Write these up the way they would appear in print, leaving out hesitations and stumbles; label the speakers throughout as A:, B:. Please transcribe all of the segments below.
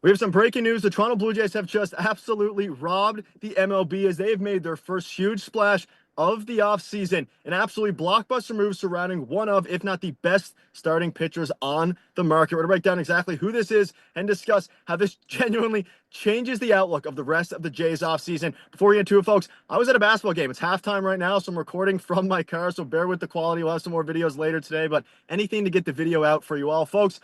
A: We have some breaking news. The Toronto Blue Jays have just absolutely robbed the MLB as they have made their first huge splash of the offseason. An absolutely blockbuster move surrounding one of, if not the best starting pitchers on the market. We're going to break down exactly who this is and discuss how this genuinely changes the outlook of the rest of the Jays offseason. Before we get into it, folks, I was at a basketball game. It's halftime right now, so I'm recording from my car, so bear with the quality. We'll have some more videos later today, but anything to get the video out for you all, folks.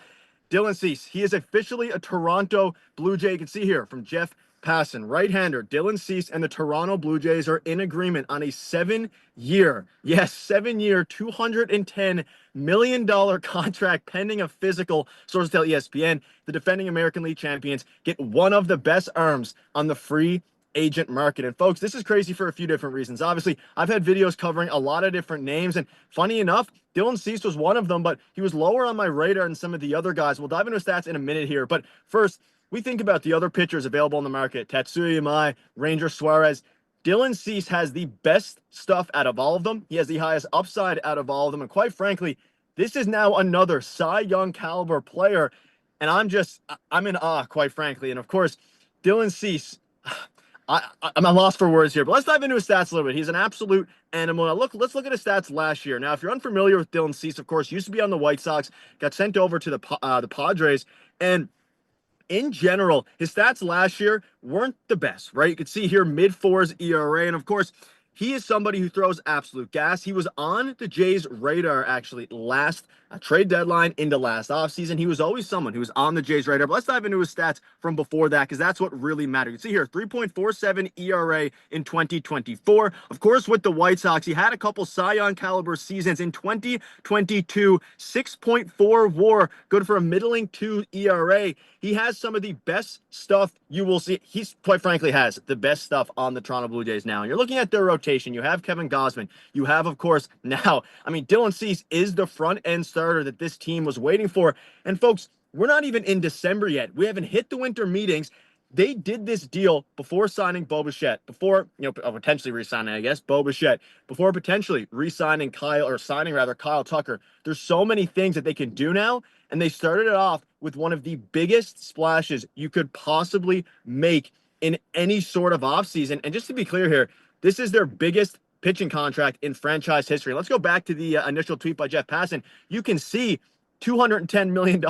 A: Dylan Cease, he is officially a Toronto Blue Jay. You can see here from Jeff Passan, right-hander. Dylan Cease and the Toronto Blue Jays are in agreement on a 7-year, yes, 7-year, $210 million contract pending a physical. Sources tell ESPN the defending American League champions get one of the best arms on the free agent market. And folks, this is crazy for a few different reasons. Obviously, I've had videos covering a lot of different names, and funny enough, Dylan Cease was one of them, but he was lower on my radar than some of the other guys. We'll dive into his stats in a minute here, but first, we think about the other pitchers available on the market. Tatsuya Yamai, Ranger Suarez. Dylan Cease has the best stuff out of all of them. He has the highest upside out of all of them, and quite frankly, this is now another Cy Young caliber player, and I'm in awe, quite frankly. And of course, Dylan Cease, I'm lost for words here, but let's dive into his stats a little bit. He's an absolute animal. Now, let's look at his stats last year. Now, if you're unfamiliar with Dylan Cease, of course, used to be on the White Sox, got sent over to the Padres, and in general, his stats last year weren't the best, right? You can see here mid-fours ERA, and of course, he is somebody who throws absolute gas. He was on the Jays' radar, actually, last trade deadline into last offseason. He was always someone who was on the Jays' radar. But let's dive into his stats from before that, because that's what really mattered. You can see here, 3.47 ERA in 2024. Of course, with the White Sox, he had a couple Cy Young caliber seasons in 2022, 6.4 WAR, good for a middling 2 ERA. He has some of the best stuff you will see. He's, quite frankly, has the best stuff on the Toronto Blue Jays now. And you're looking at their rotation. You have Kevin Gausman. You have, of course, now, Dylan Cease is the front-end starter that this team was waiting for. And, folks, we're not even in December yet. We haven't hit the winter meetings. They did this deal before signing Bichette, before, potentially re-signing, I guess, Bichette, before potentially re-signing Kyle Tucker. There's so many things that they can do now, and they started it off with one of the biggest splashes you could possibly make in any sort of offseason. And just to be clear here, this is their biggest pitching contract in franchise history. Let's go back to the initial tweet by Jeff Passan. You can see $210 million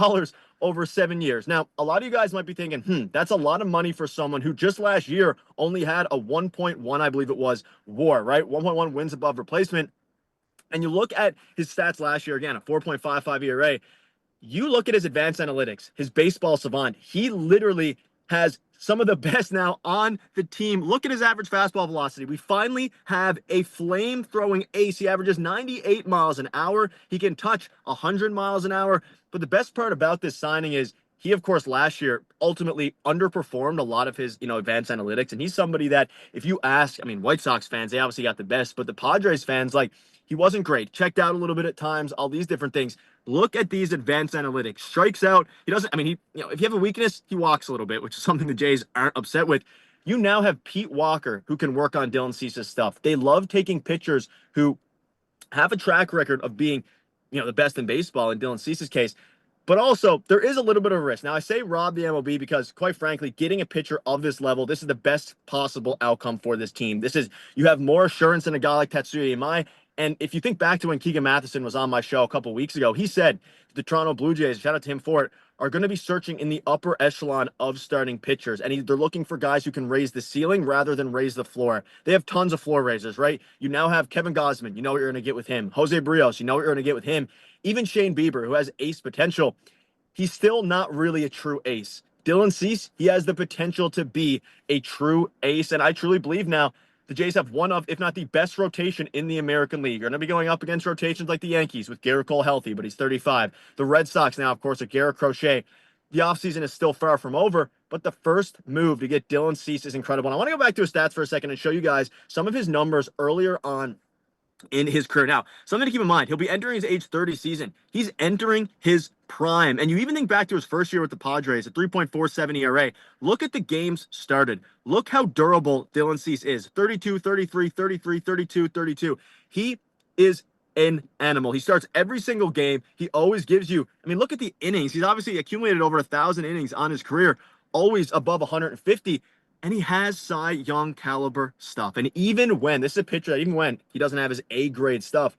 A: over 7 years. Now, a lot of you guys might be thinking, that's a lot of money for someone who just last year only had a 1.1, I believe it was, WAR, right? 1.1 wins above replacement. And you look at his stats last year, again, a 4.55 ERA. You look at his advanced analytics, his baseball savant. He literally has some of the best now on the team. Look at his average fastball velocity. We finally have a flame-throwing ace. He averages 98 miles an hour. He can touch 100 miles an hour. But the best part about this signing is he, of course, last year ultimately underperformed a lot of his, advanced analytics. And he's somebody that, if you ask, White Sox fans, they obviously got the best, but the Padres fans, he wasn't great. Checked out a little bit at times, all these different things. Look at these advanced analytics. Strikes out. He doesn't, if you have a weakness, he walks a little bit, which is something the Jays aren't upset with. You now have Pete Walker who can work on Dylan Cease's stuff. They love taking pitchers who have a track record of being, the best in baseball in Dylan Cease's case. But also, there is a little bit of risk. Now, I say rob the MLB because, quite frankly, getting a pitcher of this level, this is the best possible outcome for this team. You have more assurance than a guy like Tatsuya Yamai. And if you think back to when Keegan Matheson was on my show a couple weeks ago, he said the Toronto Blue Jays, shout out to him for it, are going to be searching in the upper echelon of starting pitchers. And they're looking for guys who can raise the ceiling rather than raise the floor. They have tons of floor raisers, right? You now have Kevin Gausman. You know what you're going to get with him. José Berríos. You know what you're going to get with him. Even Shane Bieber, who has ace potential. He's still not really a true ace. Dylan Cease, he has the potential to be a true ace. And I truly believe now the Jays have one of, if not the best rotation in the American League. You're going to be going up against rotations like the Yankees with Garrett Cole healthy, but he's 35. The Red Sox now, of course, with Garrett Crochet. The offseason is still far from over, but the first move to get Dylan Cease is incredible. And I want to go back to his stats for a second and show you guys some of his numbers earlier on in his career. Now, something to keep in mind, he'll be entering his age 30 season. He's entering his prime. And you even think back to his first year with the Padres at 3.47 ERA. Look at the games started. Look how durable Dylan Cease is. 32, 33, 33, 32, 32. He is an animal. He starts every single game. He always gives you, look at the innings. He's obviously accumulated over 1,000 innings on his career. always above 150. And he has Cy Young caliber stuff. And even when this is a pitcher that even when he doesn't have his A grade stuff,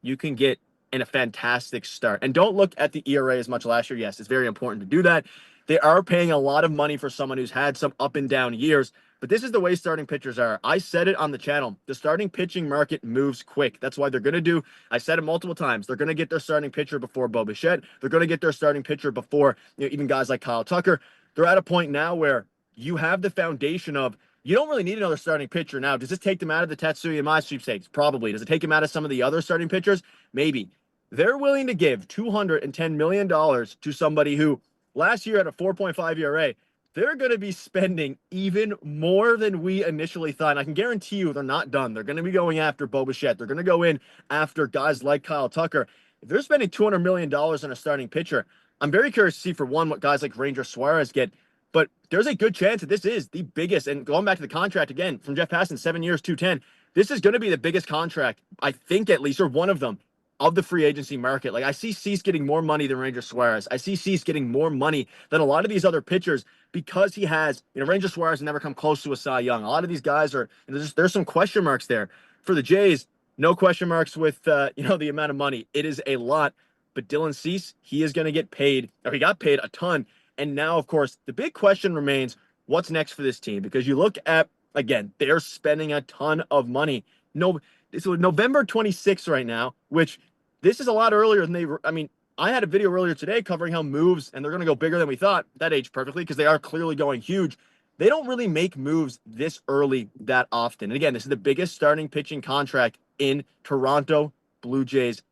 A: you can get in a fantastic start. And don't look at the ERA as much last year. Yes, it's very important to do that. They are paying a lot of money for someone who's had some up and down years, but this is the way starting pitchers are. I said it on the channel. The starting pitching market moves quick. That's why they're going to do, I said it multiple times, they're going to get their starting pitcher before Bichette. They're going to get their starting pitcher before even guys like Kyle Tucker. They're at a point now where you have the foundation of, you don't really need another starting pitcher now. Does this take them out of the Tetsuya Mai sweepstakes? Probably. Does it take them out of some of the other starting pitchers? Maybe. They're willing to give $210 million to somebody who last year had a 4.5 ERA. They're going to be spending even more than we initially thought. And I can guarantee you they're not done. They're going to be going after Bichette. They're going to go in after guys like Kyle Tucker. If they're spending $200 million on a starting pitcher, I'm very curious to see, for one, what guys like Ranger Suarez get. But there's a good chance that this is the biggest, and going back to the contract again from Jeff Passan, 7 years, 210, this is going to be the biggest contract, I think at least, or one of them, of the free agency market. Like, I see Cease getting more money than Ranger Suarez. I see Cease getting more money than a lot of these other pitchers because he has, Ranger Suarez has never come close to a Cy Young. A lot of these guys are, there's some question marks there. For the Jays, no question marks with, the amount of money. It is a lot. But Dylan Cease, he is going to get paid, or he got paid a ton. And now, of course, the big question remains, what's next for this team? Because you look at, again, they're spending a ton of money. No, it's November 26th right now, which this is a lot earlier than they were. I mean, I had a video earlier today covering how moves, and they're going to go bigger than we thought. That aged perfectly because they are clearly going huge. They don't really make moves this early that often. And again, this is the biggest starting pitching contract in Toronto Blue Jays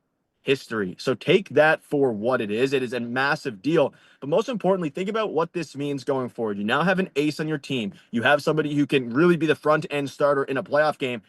A: history. So take that for what it is. It is a massive deal. But most importantly, think about what this means going forward. You now have an ace on your team. You have somebody who can really be the front end starter in a playoff game.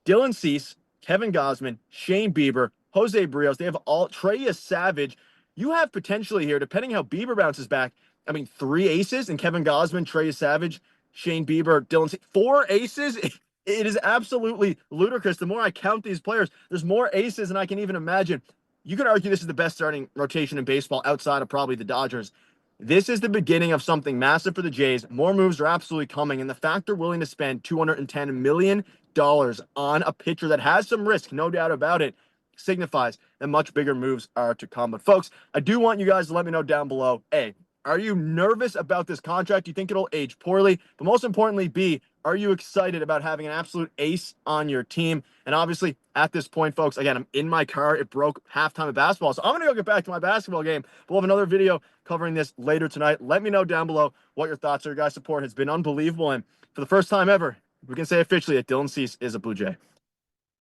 A: Dylan Cease, Kevin Gausman, Shane Bieber, José Berríos. They have all, Trey Savage. You have potentially here, depending how Bieber bounces back, 3 aces in Kevin Gausman, Trey Savage, Shane Bieber, Dylan Cease. 4 aces? It is absolutely ludicrous. The more I count these players, there's more aces than I can even imagine. You could argue this is the best starting rotation in baseball outside of probably the Dodgers. This is the beginning of something massive for the Jays. More moves are absolutely coming. And the fact they're willing to spend $210 million on a pitcher that has some risk, no doubt about it, signifies that much bigger moves are to come. But folks, I do want you guys to let me know down below, A, are you nervous about this contract? Do you think it'll age poorly? But most importantly, B, are you excited about having an absolute ace on your team? And obviously, at this point, folks, again, I'm in my car. It broke halftime of basketball. So I'm going to go get back to my basketball game. We'll have another video covering this later tonight. Let me know down below what your thoughts are. Your guys' support has been unbelievable. And for the first time ever, we can say officially that Dylan Cease is a Blue Jay.